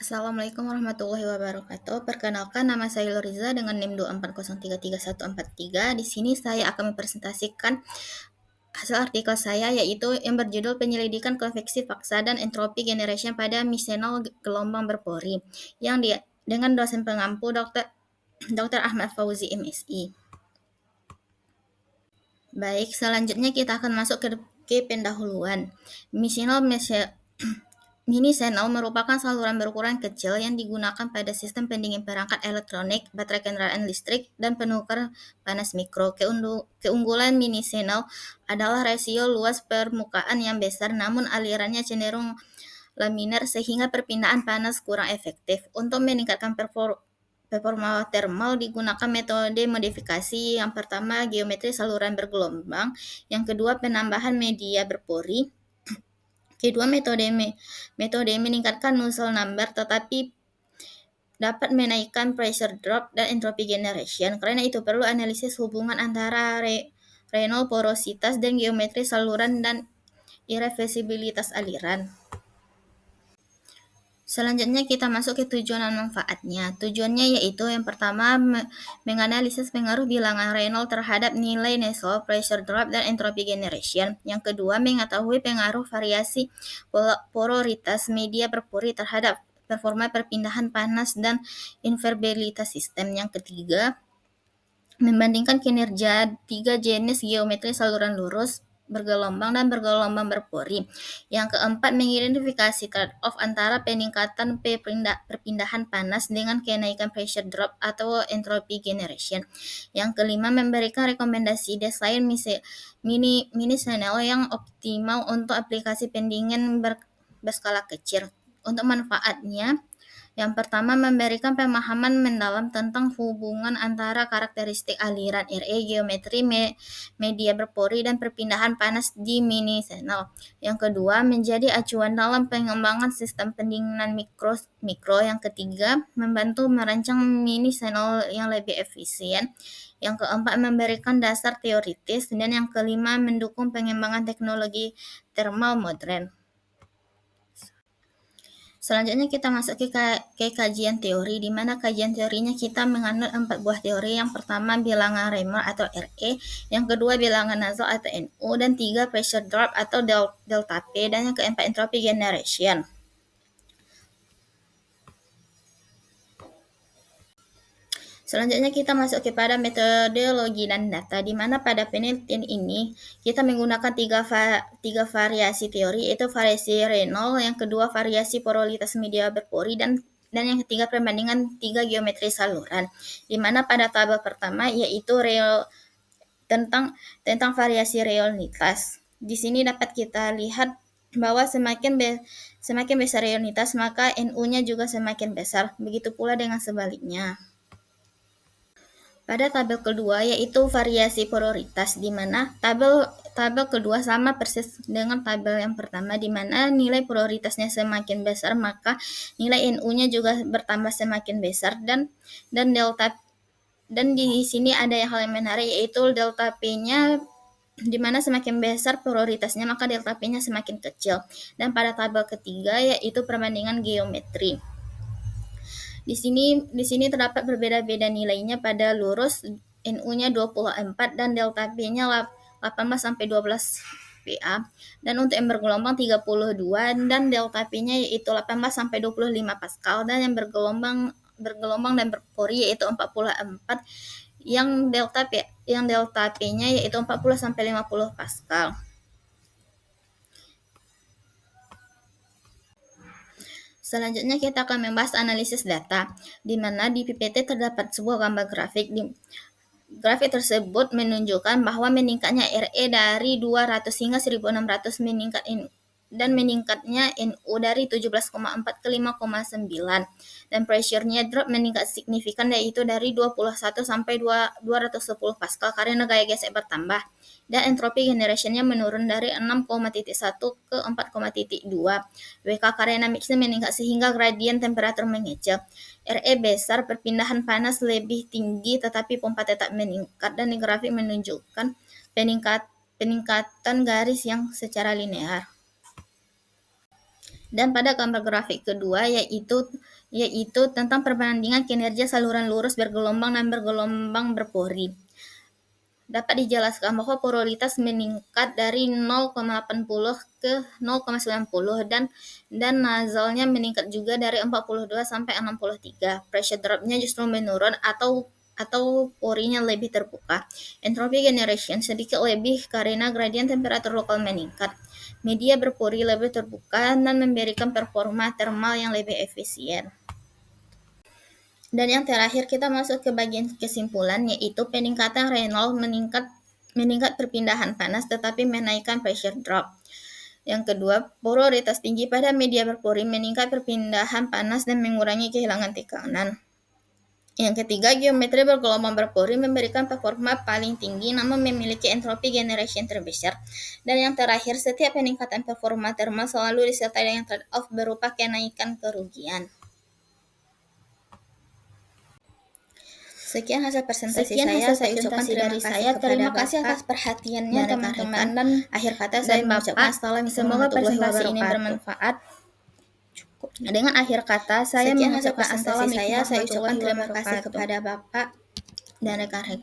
Assalamualaikum warahmatullahi wabarakatuh. Perkenalkan, nama saya Loriza dengan NIM 240333143. Di sini saya akan mempresentasikan hasil artikel saya, yaitu yang berjudul Penyelidikan Konveksi Paksa dan Entropi Generation pada Misenol Gelombang Berpori, yang dengan dosen pengampu Dr. Ahmad Fauzi MSI. Baik, selanjutnya kita akan masuk ke pendahuluan. Mini-senol merupakan saluran berukuran kecil yang digunakan pada sistem pendingin perangkat elektronik, baterai kendaraan listrik, dan penukar panas mikro. Keunggulan mini-senol adalah rasio luas permukaan yang besar, namun alirannya cenderung laminar sehingga perpindahan panas kurang efektif. Untuk meningkatkan performa thermal digunakan metode modifikasi. Yang pertama, geometri saluran bergelombang. Yang kedua, penambahan media berpori. Kedua, metode meningkatkan nozzle number, tetapi dapat menaikkan pressure drop dan entropy generation. Karena itu perlu analisis hubungan antara Reynolds porositas dan geometri saluran dan irreversibilitas aliran. Selanjutnya kita masuk ke tujuan dan manfaatnya. Tujuannya yaitu yang pertama menganalisis pengaruh bilangan Reynolds terhadap nilai nozzle, pressure drop, dan entropy generation. Yang kedua, mengetahui pengaruh variasi porositas media berpori terhadap performa perpindahan panas dan invertibilitas sistem. Yang ketiga, membandingkan kinerja tiga jenis geometri saluran lurus, bergelombang, dan bergelombang berpori. Yang keempat, mengidentifikasi trade-off antara peningkatan perpindahan panas dengan kenaikan pressure drop atau entropy generation. Yang kelima, memberikan rekomendasi desain mini senol yang optimal untuk aplikasi pendingin berskala kecil. Untuk manfaatnya, yang pertama, memberikan pemahaman mendalam tentang hubungan antara karakteristik aliran RE, geometri media berpori, dan perpindahan panas di mini senol. Yang kedua, menjadi acuan dalam pengembangan sistem pendinginan mikro. Yang ketiga, membantu merancang mini senol yang lebih efisien. Yang keempat, memberikan dasar teoritis. Dan yang kelima, mendukung pengembangan teknologi thermal modern. Selanjutnya kita masuk ke kajian teori, di mana kajian teorinya kita menganut 4 buah teori. Yang pertama, bilangan Reynolds atau RE, yang kedua bilangan nozzle atau NO, dan tiga pressure drop atau delta P, dan yang keempat entropy generation. Selanjutnya kita masuk kepada metodologi dan data, di mana pada penelitian ini kita menggunakan tiga variasi teori, yaitu variasi Reynolds, yang kedua variasi porositas media berpori, dan yang ketiga perbandingan tiga geometri saluran. Di mana pada tabel pertama yaitu tentang variasi realitas. Di sini dapat kita lihat bahwa semakin besar realitas, maka NU-nya juga semakin besar. Begitu pula dengan sebaliknya. Pada tabel kedua yaitu variasi porositas, di mana tabel kedua sama persis dengan tabel yang pertama, di mana nilai porositasnya semakin besar maka nilai NU-nya juga bertambah semakin besar, dan delta, dan di sini ada hal yang menarik yaitu delta P-nya, di mana semakin besar porositasnya maka delta P-nya semakin kecil. Dan pada tabel ketiga yaitu perbandingan geometri. Di sini terdapat berbeda-beda nilainya. Pada lurus NU-nya 24 dan delta P-nya 18 sampai 12 PA. Dan untuk yang bergelombang 32 dan delta P-nya yaitu 18 sampai 25 Pascal, dan yang bergelombang dan berpori yaitu 44 yang delta P-nya yaitu 40 sampai 50 Pascal. Selanjutnya kita akan membahas analisis data, di mana di PPT terdapat sebuah gambar grafik. Grafik tersebut menunjukkan bahwa meningkatnya RE dari 200 hingga 1600 meningkatnya NU dari 17,4 ke 5,9, dan pressure-nya drop meningkat signifikan, yaitu dari 21 sampai 210 Pascal karena gaya gesek bertambah, dan entropy generation-nya menurun dari 6,1 ke 4,2. WK karena mixnya meningkat sehingga gradien temperatur mengecil. RE besar, perpindahan panas lebih tinggi, tetapi pompa tetap meningkat, dan di grafik menunjukkan peningkatan garis yang secara linear. Dan pada gambar grafik kedua yaitu tentang perbandingan kinerja saluran lurus bergelombang dan bergelombang berpori. Dapat dijelaskan bahwa porositas meningkat dari 0,80 ke 0,90 dan nozzle-nya meningkat juga dari 42 sampai 63. Pressure drop-nya justru menurun atau porinya lebih terbuka. Entropy generation sedikit lebih karena gradien temperatur lokal meningkat. Media berpori lebih terbuka dan memberikan performa termal yang lebih efisien. Dan yang terakhir kita masuk ke bagian kesimpulan, yaitu peningkatan Reynolds meningkat perpindahan panas tetapi menaikkan pressure drop. Yang kedua, porositas tinggi pada media berpori meningkat perpindahan panas dan mengurangi kehilangan tekanan. Yang ketiga, geometri bergelombang berpori memberikan performa paling tinggi namun memiliki entropy generation terbesar. Dan yang terakhir, setiap peningkatan performa termal selalu disertai dengan trade-off berupa kenaikan kerugian. Sekian hasil presentasi saya ucapkan terima kasih atas perhatiannya teman-teman, dan akhir kata saya mengucapkan semoga presentasi ini bermanfaat. Dengan akhir kata saya mengucapkan assalamualaikum warahmatullahi wabarakatuh kepada Bapak dan rekan-rekan